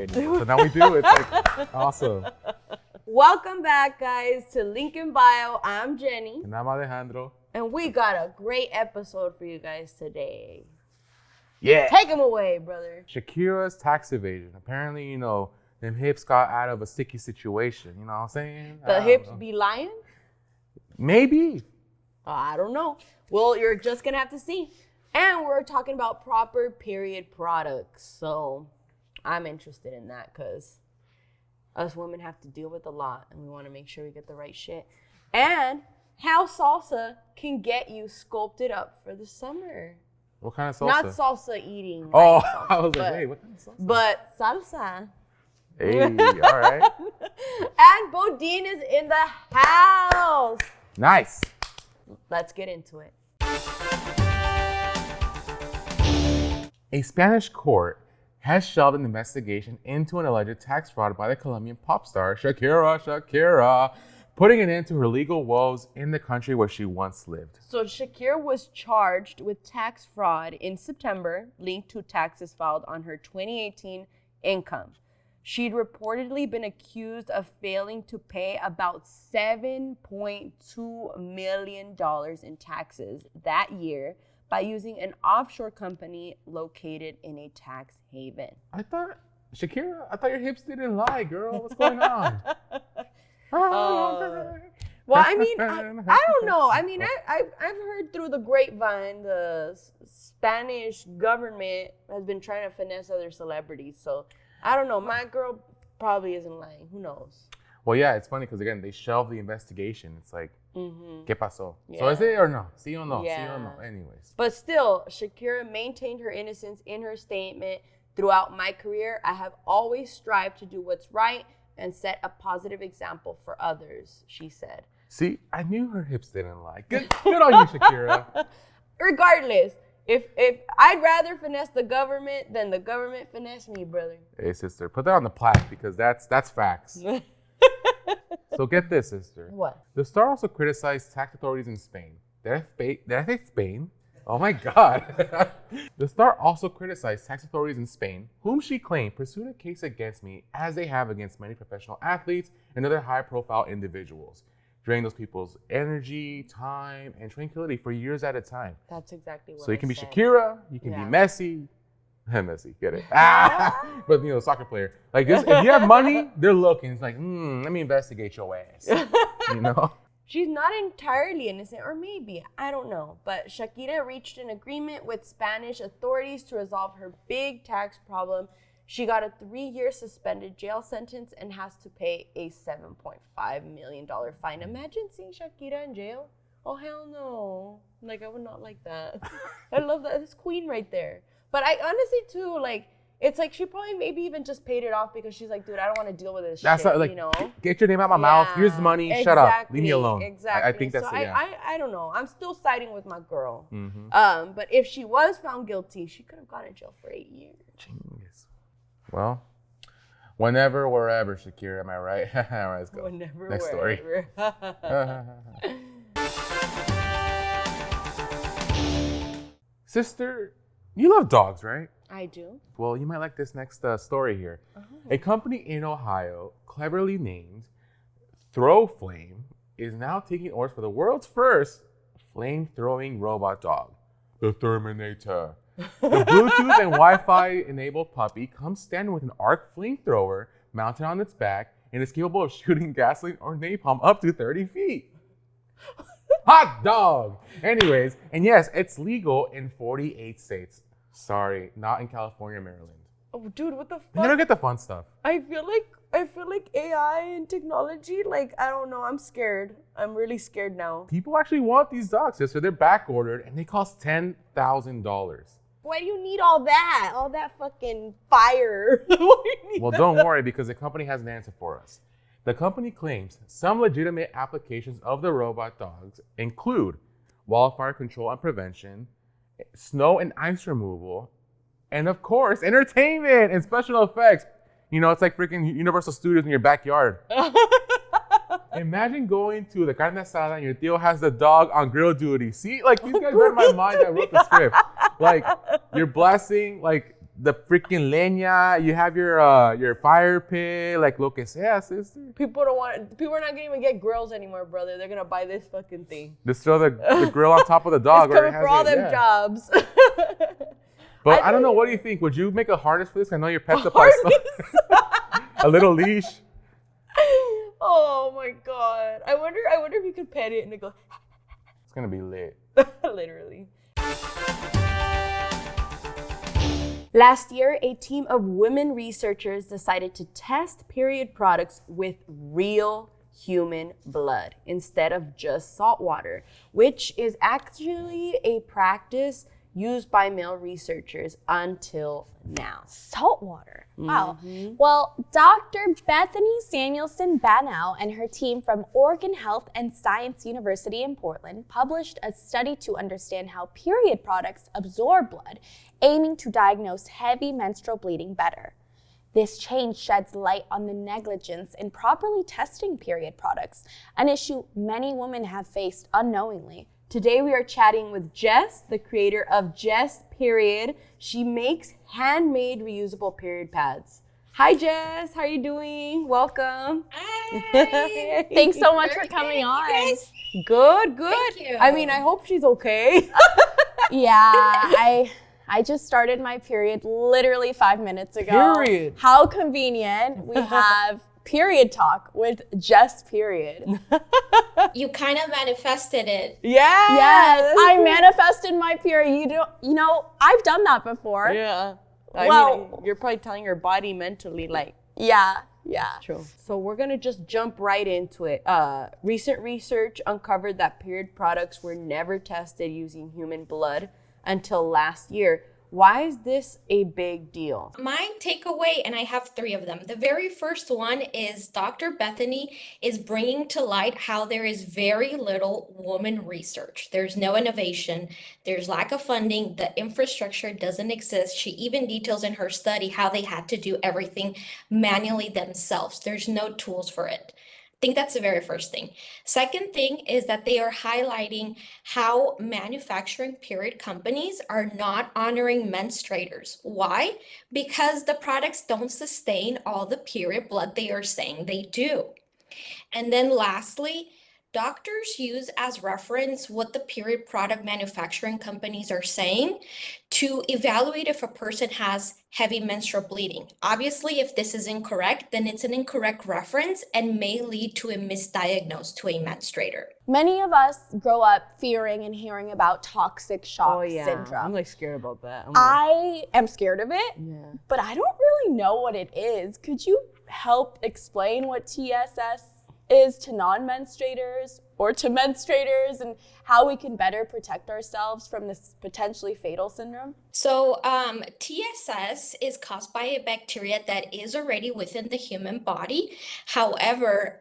period. So now we do. It's like awesome. Welcome back, guys, to Link in Bio. I'm Jenny. And I'm Alejandro. And we got a great episode for you guys today. Yeah. Take them away, brother. Shakira's tax evasion. Apparently, them hips got out of a sticky situation. You know what I'm saying? The hips be lying? Maybe. I don't know. Well, you're just going to have to see. And we're talking about proper period products. So I'm interested in that because us women have to deal with a lot. And we want to make sure we get the right shit. And how salsa can get you sculpted up for the summer. What kind of salsa? Not salsa eating. Oh, salsa, I was like, wait, what kind of salsa? But salsa. Hey, all right. And Bodine is in the house. Nice. Let's get into it. A Spanish court has shelved an investigation into an alleged tax fraud by the Colombian pop star Shakira, putting an end to her legal woes in the country where she once lived. So Shakira was charged with tax fraud in September, linked to taxes filed on her 2018 income. She'd reportedly been accused of failing to pay about $7.2 million in taxes that year by using an offshore company located in a tax haven. Shakira, I thought your hips didn't lie, girl. What's going on? Well, I mean, I don't know. I mean, I've heard through the grapevine the Spanish government has been trying to finesse other celebrities. So I don't know. My girl probably isn't lying. Who knows? Well, yeah, it's funny because, again, they shelved the investigation. It's like, ¿Qué pasó? Yeah. So is it or no? Sí or no? Yeah. Sí or no? Anyways. But still, Shakira maintained her innocence in her statement. Throughout my career, I have always strived to do what's right and set a positive example for others, she said. See, I knew her hips didn't lie. Good on you, Shakira. Regardless, if I'd rather finesse the government than the government finesse me, brother. Hey, sister, put that on the plaque because that's facts. So get this, sister. What? The star also criticized tax authorities in Spain. Did I say Spain? Oh my God. The star also criticized tax authorities in Spain, whom she claimed pursued a case against me as they have against many professional athletes and other high-profile individuals, draining those people's energy, time, and tranquility for years at a time. That's exactly what So you can be said. Shakira, you can be Messi. Messi, get it? But soccer player. Like this, if you have money, they're looking. It's like, let me investigate your ass. She's not entirely innocent, or maybe, I don't know. But Shakira reached an agreement with Spanish authorities to resolve her big tax problem. She got a 3-year suspended jail sentence and has to pay a $7.5 million fine. Imagine seeing Shakira in jail. Oh, hell no. Like, I would not like that. I love that. That's queen right there. But I honestly, too, like, it's like she probably maybe even just paid it off because she's like, dude, I don't want to deal with this shit, Get your name out my mouth. Here's the money. Exactly, shut up. Leave me alone. Exactly. I think that's so it, yeah. I don't know. I'm still siding with my girl. Mm-hmm. But if she was found guilty, she could have gone to jail for 8 years. Jeez. Well, whenever, wherever, Shakira, am I right? All right, let's go. Whenever, Next wherever. Story. Sister, you love dogs, right? I do. Well, you might like this next story here. A company in Ohio, cleverly named Throw Flame, is now taking orders for the world's first flame-throwing robot dog, the Terminator. The Bluetooth and Wi-Fi enabled puppy comes standard with an arc flamethrower mounted on its back and is capable of shooting gasoline or napalm up to 30 feet. Hot dog! Anyways, and yes, it's legal in 48 states. Sorry, not in California, Maryland. Oh, dude, what the fuck? You never get the fun stuff. I feel like AI and technology, like, I don't know, I'm scared. I'm really scared now. People actually want these dogs, sister. They're back ordered and they cost $10,000. Why do you need all that? All that fucking fire? Why do you need Well, that? don't worry because the company has an answer for us. The company claims some legitimate applications of the robot dogs include wildfire control and prevention, snow and ice removal, and of course, entertainment and special effects. You know, it's like freaking Universal Studios in your backyard. Imagine going to the carne asada and your tío has the dog on grill duty. See, like these guys read my mind that wrote the script. Like you're blasting like the freaking leña. You have your fire pit, like lo que sea, sister. People are not gonna even get grills anymore, brother. They're gonna buy this fucking thing. Just throw the grill on top of the dog. It's coming for all them jobs. But I don't know. What do you think? Would you make a harness for this? I know your pet's a parcel. A little leash. Oh my god! I wonder if you could pet it and it go. It's gonna be lit. Literally. Last year, a team of women researchers decided to test period products with real human blood instead of just salt water, which is actually a practice used by male researchers until now. Salt water. Wow. Well, Dr. Bethany Samuelson-Banow and her team from Oregon Health and Science University in Portland published a study to understand how period products absorb blood, aiming to diagnose heavy menstrual bleeding better. This change sheds light on the negligence in properly testing period products, an issue many women have faced unknowingly. Today we are chatting with Jess, the creator of Jess Period. She makes handmade reusable period pads. Hi Jess, how are you doing? Welcome. Hi. Thanks so much for coming on. Good. Thank you. I mean, I hope she's okay. Yeah, I just started my period literally 5 minutes ago. Period. How convenient. We have period talk with Jess Period. You kind of manifested it. Yeah. Yes, I manifested my period. You know, I've done that before. Yeah. I mean, you're probably telling your body mentally, like, Yeah. true. So we're gonna just jump right into it. Recent research uncovered that period products were never tested using human blood until last year. Why is this a big deal? My takeaway, and I have 3 of them. The very first one is Dr. Bethany is bringing to light how there is very little woman research. There's no innovation. There's lack of funding. The infrastructure doesn't exist. She even details in her study how they had to do everything manually themselves. There's no tools for it. I think that's the very first thing. Second thing is that they are highlighting how manufacturing period companies are not honoring menstruators. Why? Because the products don't sustain all the period blood they are saying they do. And then lastly, doctors use as reference what the period product manufacturing companies are saying to evaluate if a person has heavy menstrual bleeding. Obviously, if this is incorrect, then it's an incorrect reference and may lead to a misdiagnosis to a menstruator. Many of us grow up fearing and hearing about toxic shock syndrome. I'm like scared about that. I am scared of it, Yeah. but I don't really know what it is. Could you help explain what TSS is to non-menstruators or to menstruators and how we can better protect ourselves from this potentially fatal syndrome? So TSS is caused by a bacteria that is already within the human body. However,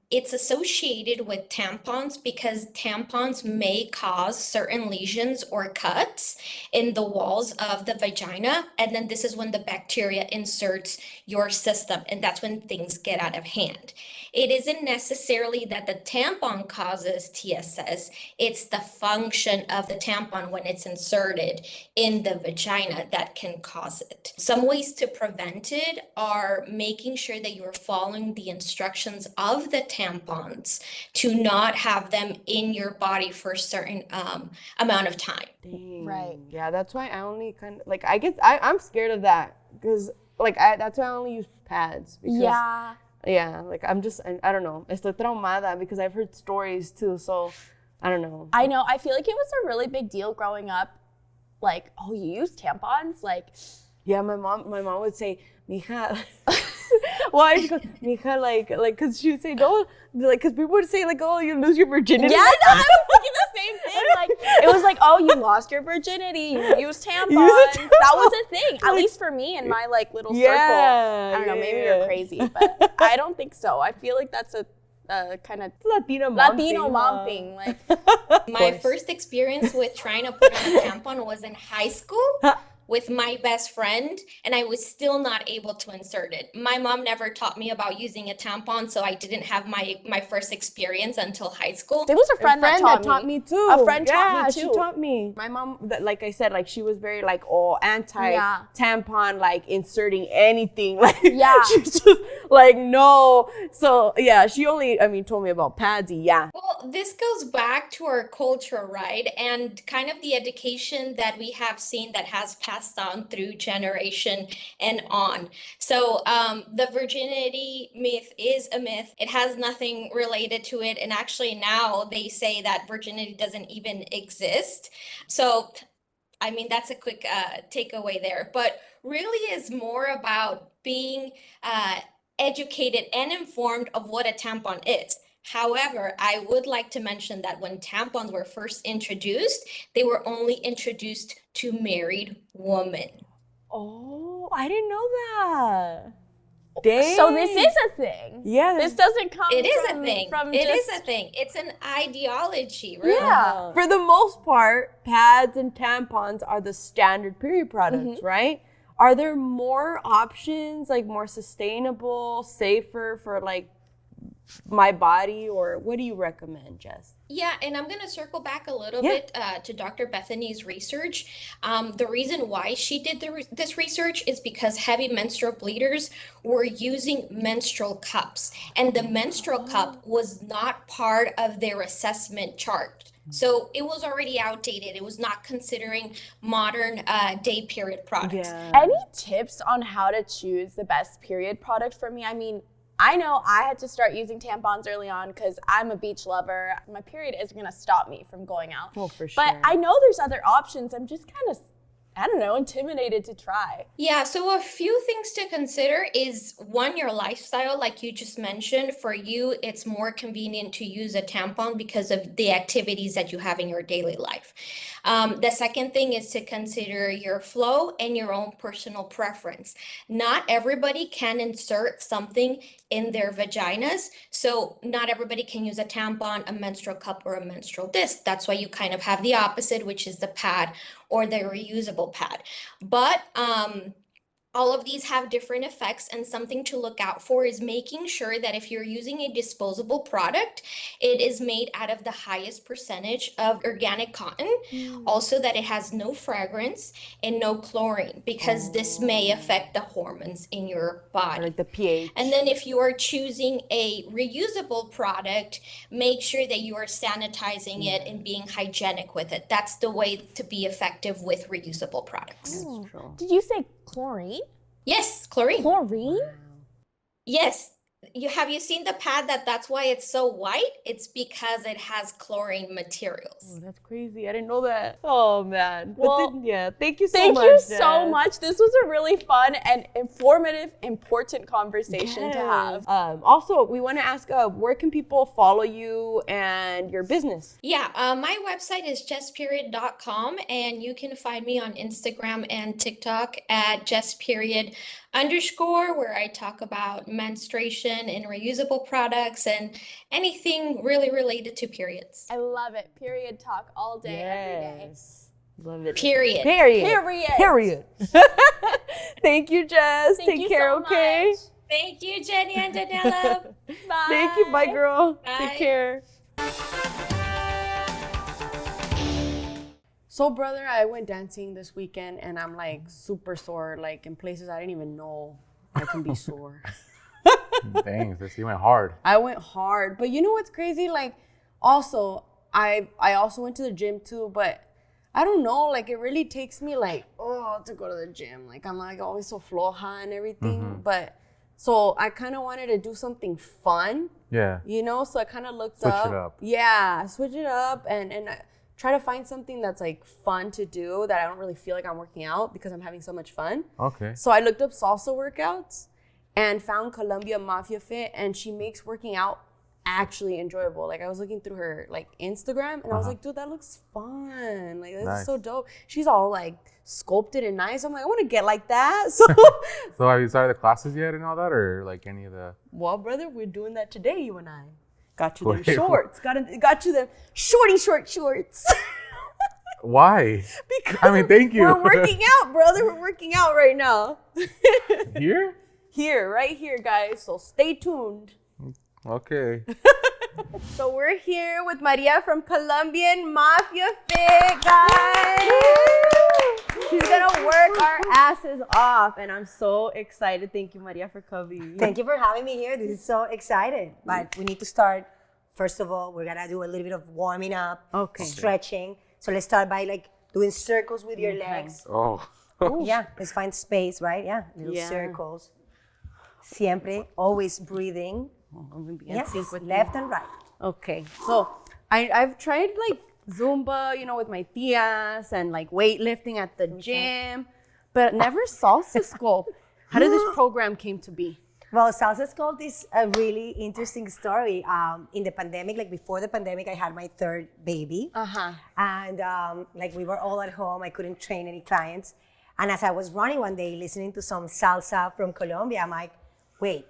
it's associated with tampons because tampons may cause certain lesions or cuts in the walls of the vagina. And then this is when the bacteria inserts your system, and that's when things get out of hand. It isn't necessarily that the tampon causes TSS, it's the function of the tampon when it's inserted in the vagina that can cause it. Some ways to prevent it are making sure that you're following the instructions of the tampons to not have them in your body for a certain amount of time. Dang. Right. Yeah, that's why I only kind of, like, I guess I'm scared of that because, like, that's why I only use pads. Because, yeah, like, I don't know. Estoy traumada because I've heard stories too, so I don't know. I know. I feel like it was a really big deal growing up. Like, oh, you use tampons? Like, Yeah, my mom would say, mija. Why? She goes, mija, like, because she would say, no, like, because people would say, like, oh, you lose your virginity. yeah, no, I was thinking the same thing. Like, it was like, oh, you lost your virginity. You use tampons. That was a thing, at least for me in my, like, little circle. I don't know, maybe you're crazy, but I don't think so. I feel like that's a kind of Latino mom thing. Like, My first experience with trying to put on a tampon was in high school. with my best friend, and I was still not able to insert it. My mom never taught me about using a tampon, so I didn't have my first experience until high school. There was a friend that taught me too. A friend taught me too. She taught me. My mom, like I said, like she was very like anti-tampon, like inserting anything. Like she's just like no. So yeah, she only told me about pads. Yeah. Well, this goes back to our culture, right? And kind of the education that we have seen that has passed on through generation and on. So the virginity myth is a myth. It has nothing related to it. And actually now they say that virginity doesn't even exist. So, I mean, that's a quick takeaway there. But really is more about being educated and informed of what a tampon is. However, I would like to mention that when tampons were first introduced, they were only introduced to married women. Oh, I didn't know that. Dang. So this is a thing. Yeah. This doesn't come It is from, a thing. from It just... is a thing. It's an ideology, right? Yeah. For the most part, pads and tampons are the standard period products, right? Are there more options, like more sustainable, safer for like my body, or what do you recommend, Jess? Yeah, and I'm going to circle back a little bit to Dr. Bethany's research. The reason why she did this research is because heavy menstrual bleeders were using menstrual cups, and the menstrual cup was not part of their assessment chart. So it was already outdated. It was not considering modern day period products. Yeah. Any tips on how to choose the best period product for me? I mean, I know I had to start using tampons early on because I'm a beach lover. My period isn't going to stop me from going out. Oh, for sure. But I know there's other options. I'm just kind of, I don't know, intimidated to try. Yeah, so a few things to consider is one, your lifestyle, like you just mentioned. For you, it's more convenient to use a tampon because of the activities that you have in your daily life. The second thing is to consider your flow and your own personal preference. Not everybody can insert something in their vaginas, so not everybody can use a tampon, a menstrual cup, or a menstrual disc. That's why you kind of have the opposite, which is the pad or the reusable pad. But all of these have different effects, and something to look out for is making sure that if you're using a disposable product, it is made out of the highest percentage of organic cotton. Also, that it has no fragrance and no chlorine, because this may affect the hormones in your body. Or like the pH. And then if you are choosing a reusable product, make sure that you are sanitizing it and being hygienic with it. That's the way to be effective with reusable products. Did you say chlorine? Yes, chlorine. Chlorine? Yes. Have you seen the pad that's why it's so white? It's because it has chlorine materials. Oh, that's crazy. I didn't know that. Oh, man. Well, but then, thank you so Thank much. you Jess. so much. This was a really fun and informative, important conversation to have. Also, we want to ask, where can people follow you and your business? Yeah, my website is jessperiod.com, and you can find me on Instagram and TikTok at jessperiod_, where I talk about menstruation and reusable products and anything really related to periods. I love it. Period talk all day, every day. Love it. Period. Period. Thank you, Jess. Thank Take you care, so okay? much. Thank you, Jenny and Daniela. Bye. Thank you. Bye, girl. Bye. Take care. So, brother, I went dancing this weekend, and I'm like super sore, like in places I didn't even know I can be sore. Dang, sis, you went hard. I went hard, but you know what's crazy? Like, also, I also went to the gym too, but I don't know, like it really takes me like, to go to the gym. Like I'm like always so floja and everything, but so I kind of wanted to do something fun. Yeah. You know, so I kind of looked Switch up. it up. Yeah, switch it up and try to find something that's like fun to do that I don't really feel like I'm working out because I'm having so much fun. Okay. So I looked up salsa workouts and found Colombian Mafia Fit, and she makes working out actually enjoyable. Like I was looking through her like Instagram and I was like, dude, that looks fun. Like this is so dope. She's all like sculpted and nice. I'm like, I want to get like that. So So have you started the classes yet and all that, or like any of the? well, brother, we're doing that today, you and I. Got you them Wait, shorts. Got you them shorts. Why? Because I mean, thank you. We're working out, brother. We're working out right now. Here? Here, right here, guys. So stay tuned. Okay. So we're here with Maria from Colombian Mafia Fit, guys. She's gonna work our asses off, and I'm so excited. Thank you, Maria, for coming. Thank you for having me here. This is so exciting. But we need to start. First of all, we're gonna do a little bit of warming up, stretching. So let's start by like doing circles with your legs. Oh. Yeah, let's find space, right? Yeah, little circles. Siempre, always breathing. I'm gonna be in Yes, sync with left you. and right. Okay, so I've tried like Zumba, with my tias and like weightlifting at the gym, but never salsa sculpt. How did this program came to be? Well, Salsa Sculpt is a really interesting story. In the pandemic, like before the pandemic, I had my third baby. And like we were all at home. I couldn't train any clients. And as I was running one day, listening to some salsa from Colombia, I'm like, wait,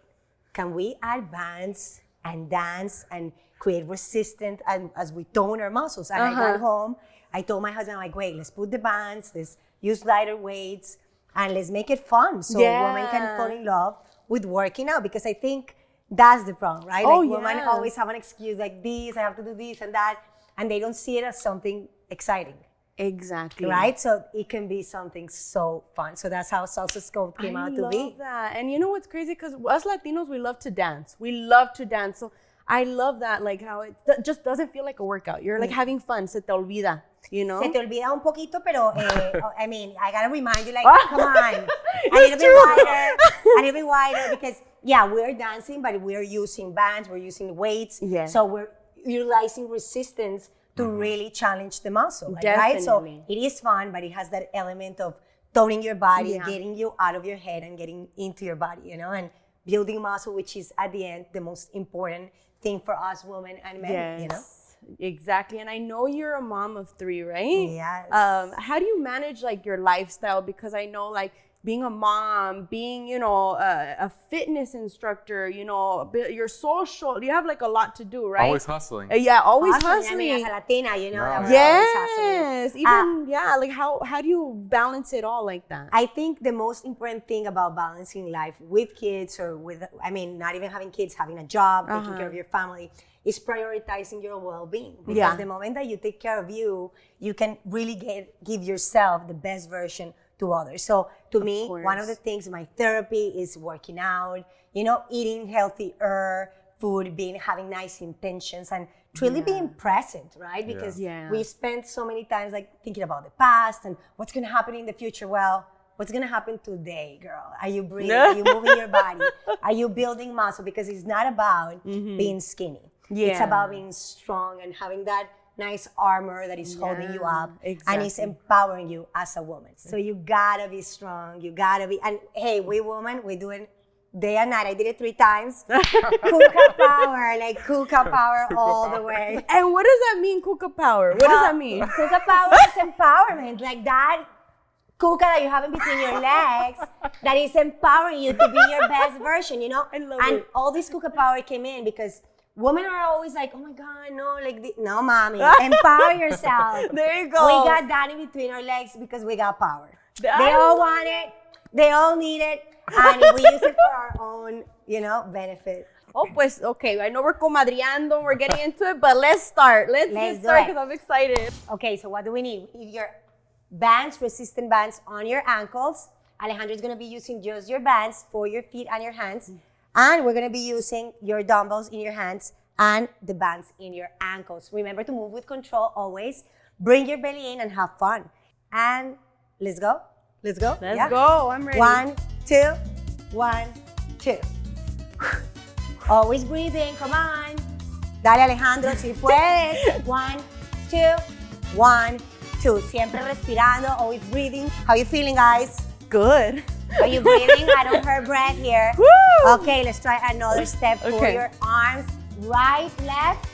can we add bands and dance and create resistance as we tone our muscles? And I got home, I told my husband, I'm like, wait, let's put the bands, let's use lighter weights, and let's make it fun so women can fall in love with working out, because I think that's the problem, right? Women always have an excuse like this, I have to do this and that, and they don't see it as something exciting. Exactly. Right? So it can be something so fun. So that's how Salsa Sculpt came out to be. I love that. And you know what's crazy? Because us Latinos, we love to dance. We love to dance. So I love that, like how it just doesn't feel like a workout. You're like having fun. Se te olvida, Se te olvida un poquito, pero I mean, I gotta remind you, like, come on, a little bit wider, because we're dancing, but we're using bands, we're using weights, so we're utilizing resistance to really challenge the muscle, right? So it is fun, but it has that element of toning your body, getting you out of your head and getting into your body, and building muscle, which is at the end the most important thing for us women and men, Exactly. And I know you're a mom of 3, right? Yes. How do you manage like your lifestyle? Because I know like being a mom, being, a fitness instructor, your social, you have like a lot to do, right? Always hustling. Always I hustling. mean, as a Latina, Yes. Even, like how do you balance it all like that? I think the most important thing about balancing life with kids or not even having kids, having a job, taking care of your family, is prioritizing your well-being. Because the moment that you take care of you, you can really give yourself the best version to others. So to me, one of the things, my therapy is working out, eating healthier food, having nice intentions, and truly being present, right? Because we spend so many times like thinking about the past and what's gonna happen in the future. Well, what's gonna happen today, girl? Are you breathing? Are you moving your body? Are you building muscle? Because it's not about being skinny. It's about being strong and having that nice armor that is holding you up and is empowering you as a woman. So you gotta be strong. You gotta be, and hey, we women, we do it day and night. I did it 3 times. CUCA power, like CUCA power all the way. And what does that mean, CUCA power? What does that mean? CUCA power is empowerment, like that CUCA that you have in between your legs that is empowering you to be your best version, I love and it. all this CUCA power came in because women are always like, oh my God, no, no, mommy, empower yourself. There you go. We got that in between our legs because we got power. They all want it. They all need it. And we use it for our own, benefit. Oh, pues, okay. I know we're comadreando, we're getting into it, but let's start. Let's get started because I'm excited. Okay, so what do we need? Your bands, resistant bands on your ankles. Alejandro's going to be using just your bands for your feet and your hands. And we're going to be using your dumbbells in your hands and the bands in your ankles. Remember to move with control always. Bring your belly in and have fun. And let's go. Let's go. Let's go. I'm ready. 1, 2, 1, 2. Always breathing. Come on. Dale, Alejandro, si puedes. 1, 2, 1, 2. Siempre respirando, always breathing. How you feeling, guys? Good. Are you breathing? I don't hear breath here. Woo! Okay, let's try another step. Pull your arms right, left,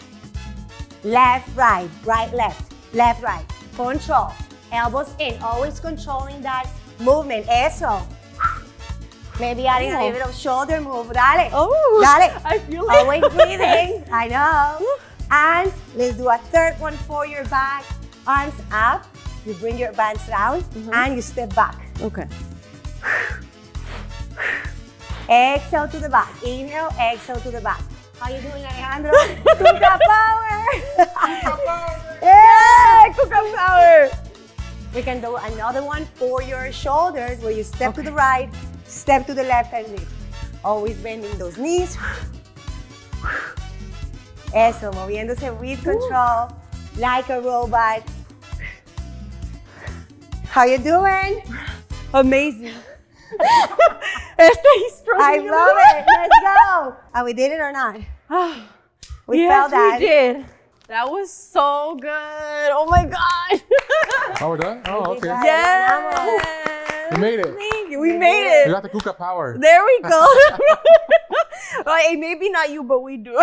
left, right, right, left, left, right. Control. Elbows in. Always controlling that movement. Eso. Maybe adding a little bit of shoulder move. Dale. Oh. Dale. I feel it. Always breathing. I know. And let's do a third one for your back. Arms up. you bring your bands down and you step back. Okay. Exhale to the back. Inhale, exhale to the back. How you doing, Alejandro? CUCA power! Yeah, CUCA power. We can do another one for your shoulders where you step to the right, step to the left and lift. Always bending those knees. Eso, moviéndose with control, like a robot. How you doing? Amazing. I love it. Let's go. And we did it or not? We felt that. We did. That was so good. Oh my God. Oh, we're done? Oh, okay. Yes. We made it. Thank you. We made it. We got the CUCA power. There we go. Like, maybe not you, but we do.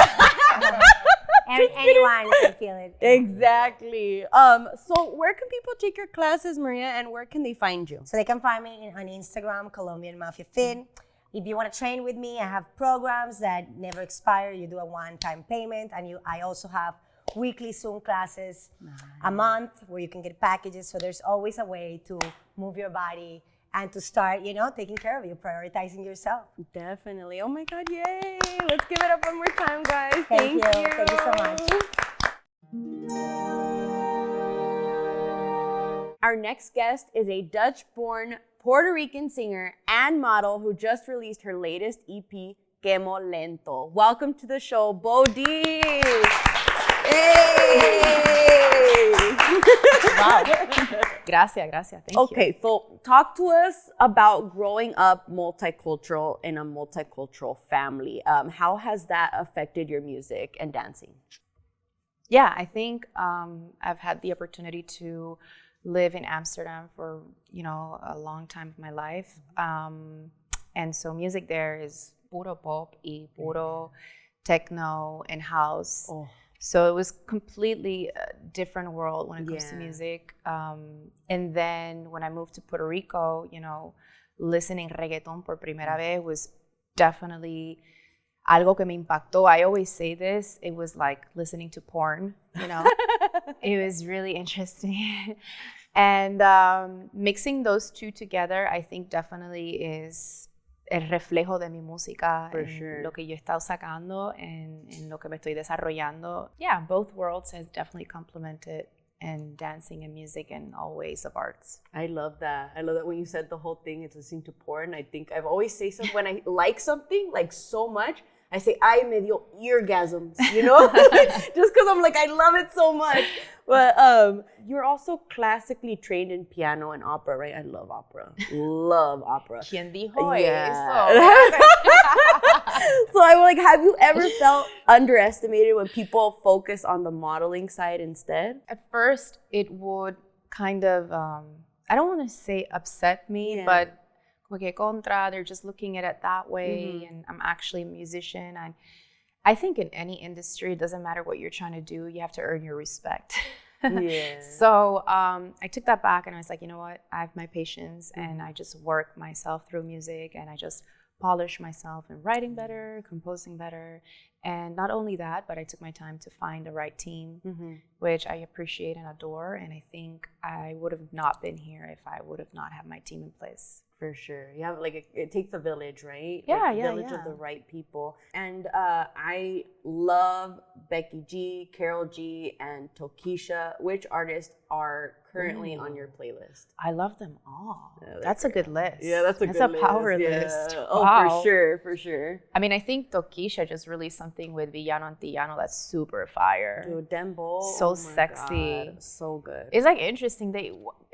Anyone can feel it. Exactly. So where can people take your classes, Maria, and where can they find you? So they can find me on Instagram, Colombian Mafia Fit. If you want to train with me, I have programs that never expire. You do a one-time payment, and I also have weekly Zoom classes a month where you can get packages. So there's always a way to move your body and to start, taking care of you, prioritizing yourself. Definitely. Oh my God, yay. Let's give it up one more time, guys. Thank you. Thank you so much. Our next guest is a Dutch-born Puerto Rican singer and model who just released her latest EP, Quemo Lento. Welcome to the show, Bodine. Hey! Wow. Gracias. Thank you. Okay, so talk to us about growing up multicultural in a multicultural family. How has that affected your music and dancing? Yeah, I think I've had the opportunity to live in Amsterdam for, a long time of my life. And so music there is puro pop y puro techno and house. Oh. So it was completely a different world when it comes to music. And then when I moved to Puerto Rico, listening reggaeton por primera vez was definitely algo que me impactó. I always say this, it was like listening to porn, It was really interesting. And mixing those two together, I think definitely is el reflejo de mi música, For sure. Lo que yo he estado sacando, en lo que me estoy desarrollando. Yeah, both worlds has definitely complemented in dancing and music and all ways of arts. I love that. I love that when you said the whole thing, it's listening to porn. I think I've always say something when I like something like so much, I say, ay, me dio eargasms, just because I'm like, I love it so much. But you're also classically trained in piano and opera, right? I love opera. Love opera. ¿Quién dijo Yeah. eso? So I'm like, have you ever felt underestimated when people focus on the modeling side instead? At first, it would kind of, I don't want to say upset me, but como que contra, they're just looking at it that way, and I'm actually a musician. And I think in any industry, it doesn't matter what you're trying to do, you have to earn your respect. Yeah. So I took that back and I was like, you know what? I have my patience and I just work myself through music and I just polish myself in writing better, composing better. And not only that, but I took my time to find the right team, which I appreciate and adore. And I think I would have not been here if I would have not had my team in place. For sure. You have it takes a village, right? Yeah, a village of the right people. And I love Becky G, Carol G, and Tokisha. Which artists are currently on your playlist? I love them all. Yeah, that's a good list. Yeah, that's a good list. That's a power list. Oh, wow. For sure. I mean, I think Tokisha just released something with Villano Antillano that's super fire. Dude, Dembo. So sexy. God. So good. It's like interesting.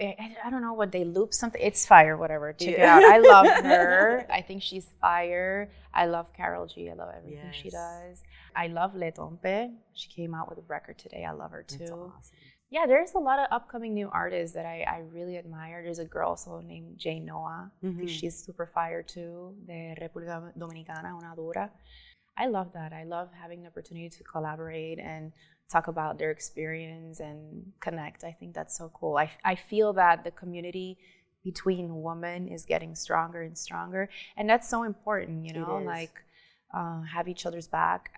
I don't know what they loop something. It's fire, whatever. Check it out. I love her. I think she's fire. I love Carol G. I love everything she does. I love Le Tompe. She came out with a record today. I love her too. That's awesome. Yeah, there's a lot of upcoming new artists that I really admire. There's a girl also named Jay Noah. I think she's super fire too. De República Dominicana, una dura. I love that. I love having the opportunity to collaborate and talk about their experience and connect. I think that's so cool. I feel that the community between women is getting stronger and stronger. And that's so important, have each other's back.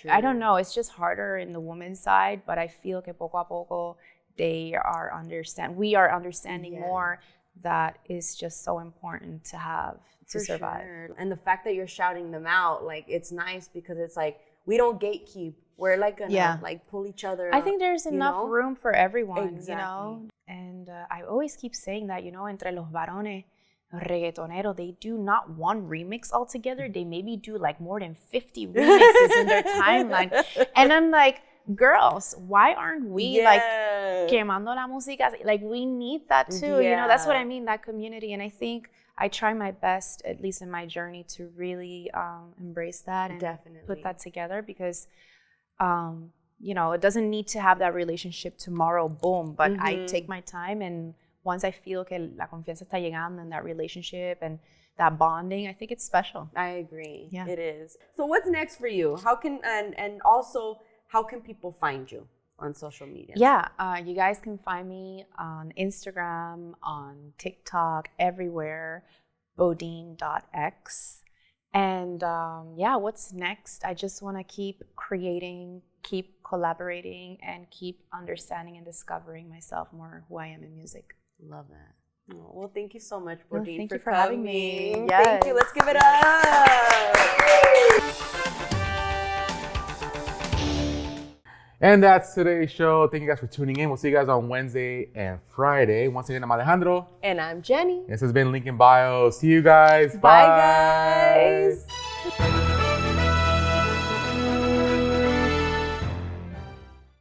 I don't know. It's just harder in the woman's side, but I feel que poco a poco we are understanding more that is just so important to have to survive. Sure. And the fact that you're shouting them out, like, it's nice because it's like, we don't gatekeep. We're like gonna like pull each other I think there's enough room for everyone, Exactly. you know? And I always keep saying that, you know, entre los varones, reggaetonero, they do not one remix altogether. They maybe do like more than 50 remixes in their timeline. And I'm like, girls, why aren't we like quemando la música? Like, we need that too. You know, that's what I mean, that community. And I think I try my best, at least in my journey, to really embrace that and put that together because, you know, it doesn't need to have that relationship tomorrow, boom. But I take my time, and once I feel que la confianza está llegando in that relationship and that bonding, I think it's special. I agree. Yeah. It is. So what's next for you? How can, and also, how can people find you on social media? Yeah, you guys can find me on Instagram, on TikTok, everywhere, bodine.x. And what's next? I just want to keep creating, keep collaborating, and keep understanding and discovering myself more, who I am in music. Love that. Oh, well, thank you so much, Bodine, thank for you for having me. Yes. Thank you. Let's give it up. And that's today's show. Thank you guys for tuning in. We'll see you guys on Wednesday and Friday. Once again, I'm Alejandro. And I'm Jenny. This has been Link in Bio. See you guys. Bye guys.